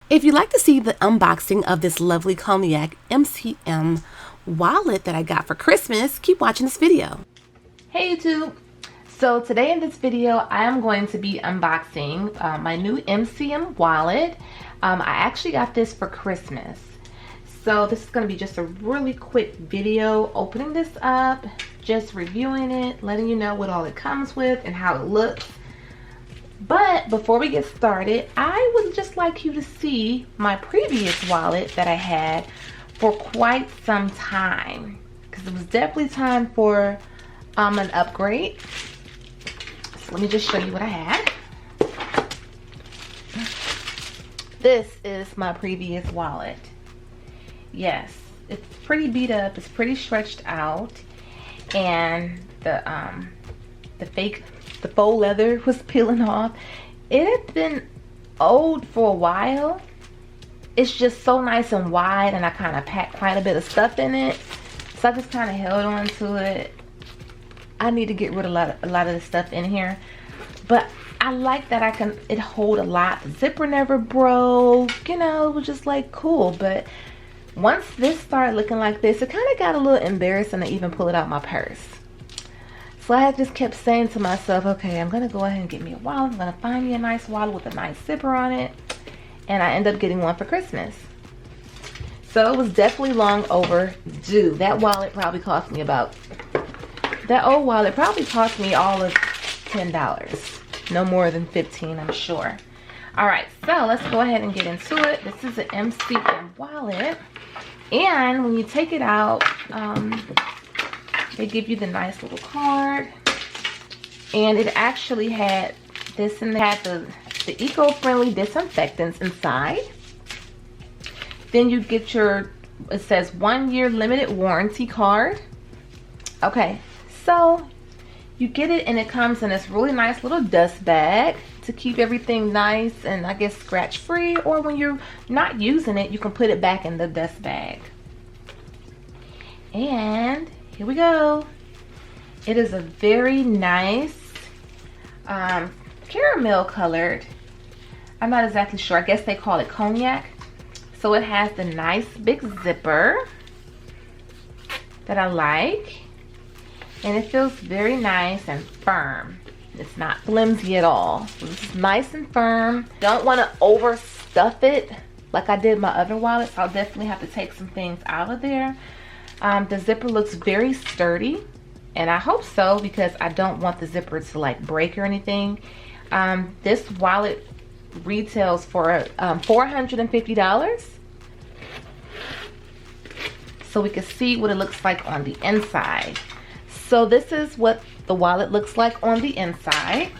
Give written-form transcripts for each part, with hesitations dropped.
If you'd like to see the unboxing of this lovely cognac MCM wallet that I got for Christmas, keep watching this video. Hey YouTube! So today in this video I am going to be unboxing my new MCM wallet. I actually got this for Christmas. So this is going to be just a really quick video opening this up, just reviewing it, letting you know what all it comes with and how it looks. But before we get started, I would just like you to see my previous wallet that I had for quite some time, because it was definitely time for an upgrade. So let me just show you what I had. This is my previous wallet. Yes, it's pretty beat up, it's pretty stretched out, and the faux leather was peeling off. It had been old for a while. It's just so nice and wide, and I kind of packed quite a bit of stuff in it, so I just kind of held on to it. I need to get rid of a lot of the stuff in here, but I like that it hold a lot. The zipper never broke, you know, it was just like cool. But once this started looking like this, it kind of got a little embarrassing to even pull it out my purse. So I just kept saying to myself, okay, I'm gonna go ahead and get me a wallet. I'm gonna find me a nice wallet with a nice zipper on it. And I ended up getting one for Christmas. So it was definitely long overdue. That wallet probably cost me that old wallet probably cost me all of $10. No more than 15, I'm sure. All right, so let's go ahead and get into it. This is an MCM wallet. And when you take it out, they give you the nice little card, and it actually had this, and it had the eco-friendly disinfectants inside. Then you get it says 1-year limited warranty card. Okay, so you get it, and it comes in this really nice little dust bag to keep everything nice and I guess scratch free, or when you're not using it, you can put it back in the dust bag. And here we go. It is a very nice caramel colored, I'm not exactly sure, I guess they call it cognac. So it has the nice big zipper that I like, and it feels very nice and firm. It's not flimsy at all. It's nice and firm. Don't want to overstuff it like I did my other wallet, so I'll definitely have to take some things out of there. The zipper looks very sturdy, and I hope so, because I don't want the zipper to like break or anything. This wallet retails for $450. So we can see what it looks like on the inside. So this is what the wallet looks like on the inside.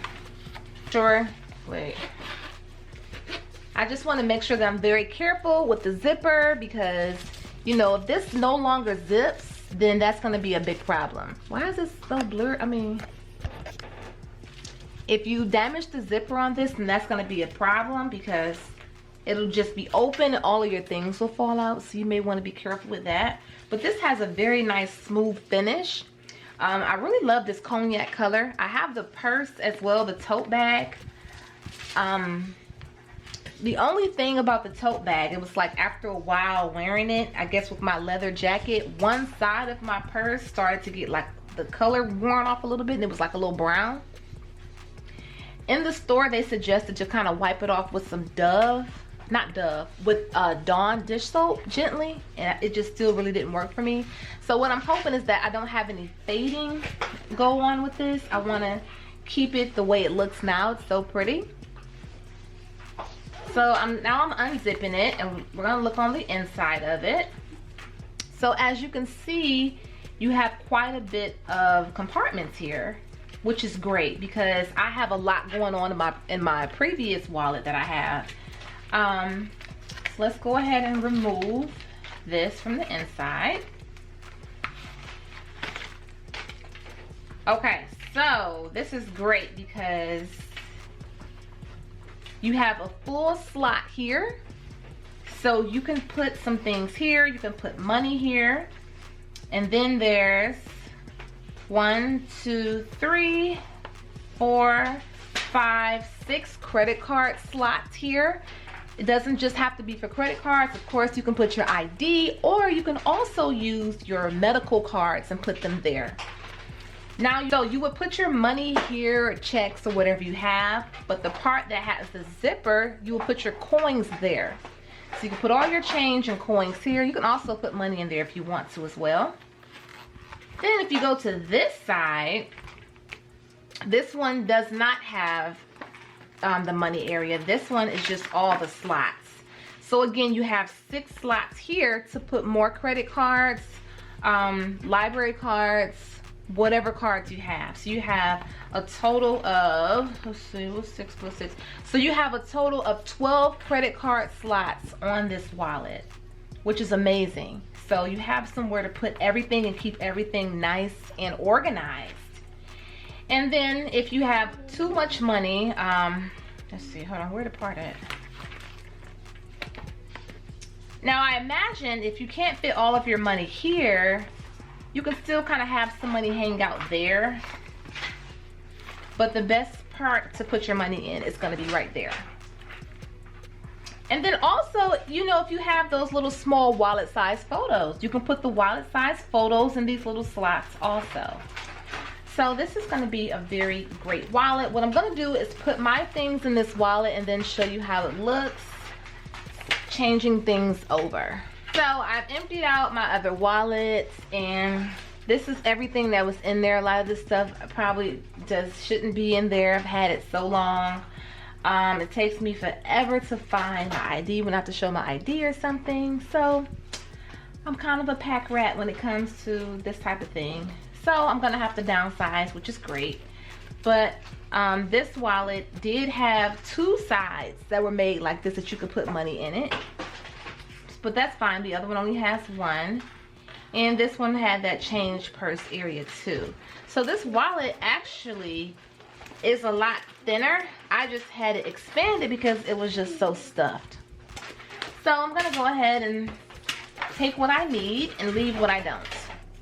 Wait. I just want to make sure that I'm very careful with the zipper, because you know, if this no longer zips, then that's going to be a big problem. Why is this so blurred? I mean, if you damage the zipper on this, then that's going to be a problem, because it'll just be open and all of your things will fall out. So you may want to be careful with that. But this has a very nice smooth finish. I really love this cognac color. I have the purse as well, the tote bag. The only thing about the tote bag, it was like after a while wearing it, I guess with my leather jacket, one side of my purse started to get like the color worn off a little bit, and it was like a little brown. In the store, they suggested to kind of wipe it off with some Dawn dish soap gently, and it just still really didn't work for me. So what I'm hoping is that I don't have any fading go on with this. I want to keep it the way it looks now. It's so pretty. So now I'm unzipping it, and we're gonna look on the inside of it. So as you can see, you have quite a bit of compartments here, which is great, because I have a lot going on in my previous wallet that I have. So let's go ahead and remove this from the inside. Okay, so this is great because you have a full slot here, so you can put some things here, you can put money here, and then there's 1, 2, 3, 4, 5, 6 credit card slots here. It doesn't just have to be for credit cards. Of course, you can put your ID, or you can also use your medical cards and put them there. Now, so you would put your money here, checks or whatever you have, but the part that has the zipper, you will put your coins there. So you can put all your change and coins here. You can also put money in there if you want to as well. Then if you go to this side, this one does not have the money area. This one is just all the slots. So again, you have 6 slots here to put more credit cards, library cards, whatever cards you have. So you have a total of, let's see, what's 6 plus 6? So you have a total of 12 credit card slots on this wallet, which is amazing. So you have somewhere to put everything and keep everything nice and organized. And then if you have too much money, let's see, hold on, where the part at? Now I imagine if you can't fit all of your money here, you can still kind of have some money hang out there. But the best part to put your money in is gonna be right there. And then also, you know, if you have those little small wallet size photos, you can put the wallet size photos in these little slots also. So this is going to be a very great wallet. What I'm going to do is put my things in this wallet and then show you how it looks, changing things over. So I've emptied out my other wallets, and this is everything that was in there. A lot of this stuff probably just shouldn't be in there. I've had it so long. It takes me forever to find my ID when I have to show my ID or something. So I'm kind of a pack rat when it comes to this type of thing. So I'm gonna have to downsize, which is great. But this wallet did have 2 sides that were made like this that you could put money in it. But that's fine, the other one only has 1. And this one had that change purse area too. So this wallet actually is a lot thinner. I just had it expanded because it was just so stuffed. So I'm gonna go ahead and take what I need and leave what I don't.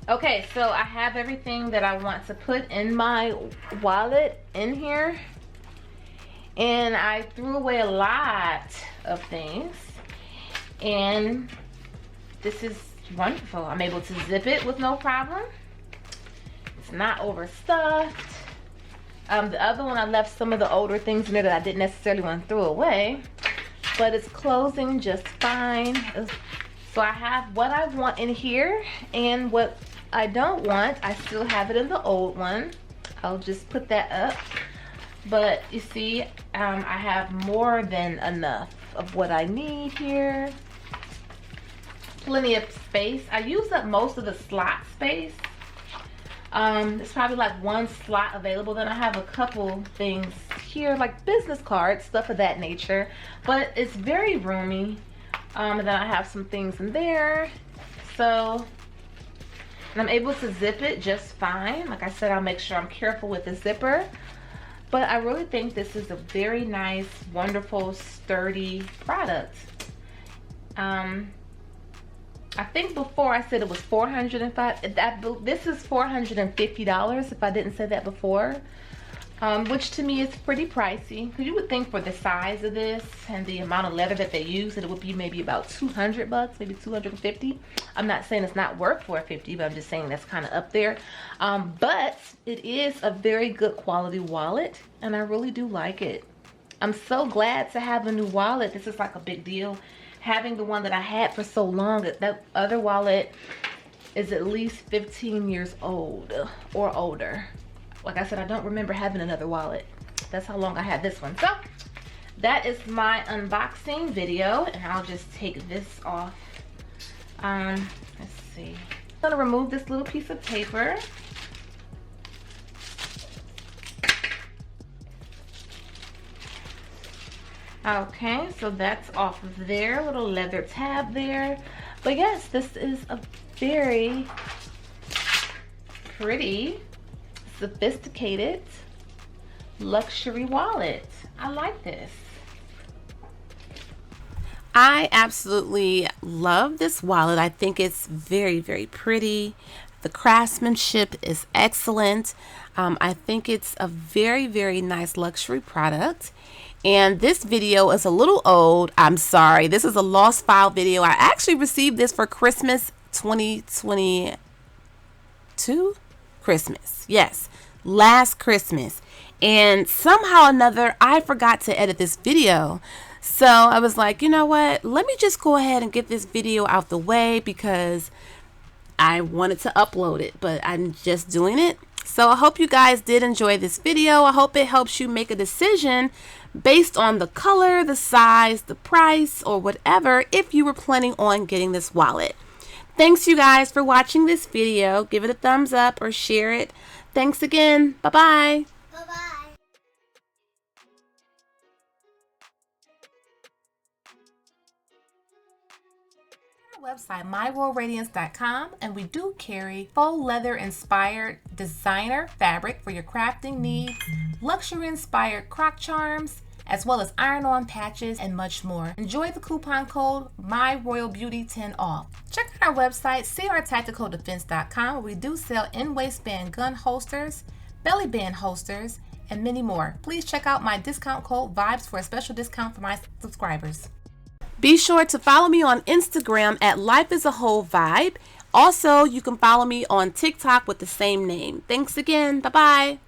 Okay, so I have everything that I want to put in my wallet in here. And I threw away a lot of things. And this is wonderful. I'm able to zip it with no problem. It's not overstuffed. The other one, I left some of the older things in there that I didn't necessarily want to throw away. But it's closing just fine. So I have what I want in here, and what I don't want, I still have it in the old one. I'll just put that up. But you see, I have more than enough of what I need here. Plenty of space. I used up most of the slot space. There's probably like 1 slot available. Then I have a couple things here, like business cards, stuff of that nature. But it's very roomy. And then I have some things in there. So, and I'm able to zip it just fine. Like I said, I'll make sure I'm careful with the zipper. But I really think this is a very nice, wonderful, sturdy product. I think before I said it was $405. This is $450 if I didn't say that before. Which to me is pretty pricey, because you would think for the size of this and the amount of leather that they use that it would be maybe about 200 bucks, maybe 250. I'm not saying it's not worth $450, but I'm just saying that's kind of up there. But it is a very good quality wallet, and I really do like it. I'm so glad to have a new wallet. This is like a big deal. Having the one that I had for so long, that other wallet is at least 15 years old or older. Like I said, I don't remember having another wallet. That's how long I had this one. So that is my unboxing video, and I'll just take this off. Let's see. I'm gonna remove this little piece of paper. Okay, so that's off of there, little leather tab there. But yes, this is a very pretty, sophisticated luxury wallet. I like this. I absolutely love this wallet. I think it's very, very pretty. The craftsmanship is excellent. I think it's a very, very nice luxury product. And this video is a little old. I'm sorry. This is a lost file video. I actually received this for Christmas 2022. Christmas. Yes. Last Christmas. And somehow or another, I forgot to edit this video. So I was like, you know what? Let me just go ahead and get this video out the way because I wanted to upload it, but I'm just doing it. So I hope you guys did enjoy this video. I hope it helps you make a decision based on the color, the size, the price, or whatever if you were planning on getting this wallet. Thanks you guys for watching this video. Give it a thumbs up or share it. Thanks again. Bye-bye. Bye-bye. Website myroyalradiance.com, and we do carry faux leather inspired designer fabric for your crafting needs, luxury inspired croc charms, as well as iron-on patches and much more. Enjoy the coupon code MyRoyalBeauty10 off. Check out our website crtacticaldefense.com, where we do sell in-waistband gun holsters, belly band holsters, and many more. Please check out my discount code VIBES for a special discount for my subscribers. Be sure to follow me on Instagram at Life is a Whole Vibe. Also, you can follow me on TikTok with the same name. Thanks again. Bye-bye.